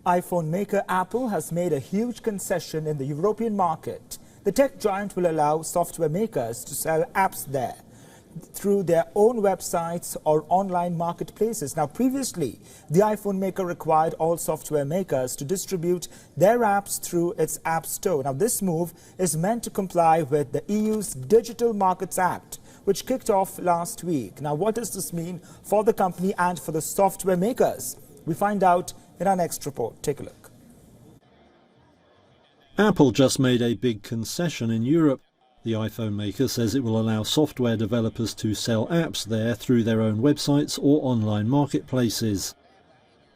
iPhone maker Apple has made a huge concession in the European market. The tech giant will allow software makers to sell apps there through their own websites or online marketplaces. Now, previously, the iPhone maker required all software makers to distribute their apps through its App Store. Now, this move is meant to comply with the EU's Digital Markets Act, which kicked off last week. Now, what does this mean for the company and for the software makers? We find out in our next report. Take a look. Apple just made a big concession in Europe. The iPhone maker says it will allow software developers to sell apps there through their own websites or online marketplaces.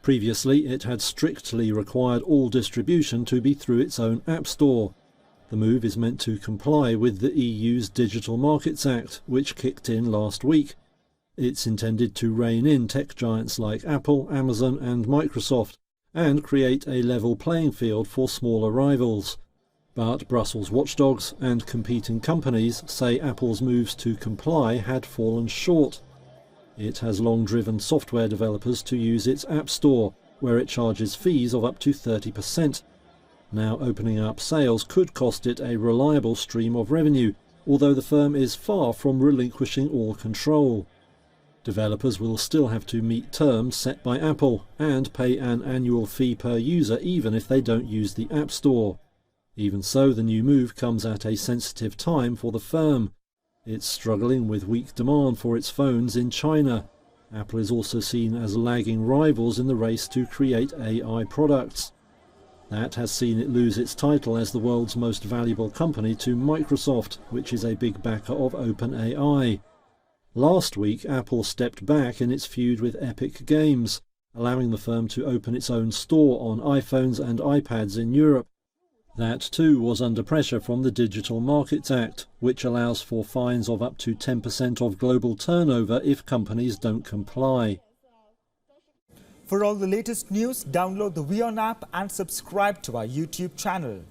Previously, it had strictly required all distribution to be through its own App Store. The move is meant to comply with the EU's Digital Markets Act, which kicked in last week. It's intended to rein in tech giants like Apple, Amazon and Microsoft, and create a level playing field for smaller rivals. But Brussels watchdogs and competing companies say Apple's moves to comply had fallen short. It has long driven software developers to use its App Store, where it charges fees of up to 30%. Now opening up sales could cost it a reliable stream of revenue, although the firm is far from relinquishing all control. Developers will still have to meet terms set by Apple and pay an annual fee per user even if they don't use the App Store. Even so, the new move comes at a sensitive time for the firm. It's struggling with weak demand for its phones in China. Apple is also seen as lagging rivals in the race to create AI products. That has seen it lose its title as the world's most valuable company to Microsoft, which is a big backer of OpenAI. Last week, Apple stepped back in its feud with Epic Games, allowing the firm to open its own store on iPhones and iPads in Europe. That too was under pressure from the Digital Markets Act, which allows for fines of up to 10% of global turnover if companies don't comply. For all the latest news, download the WION app and subscribe to our YouTube channel.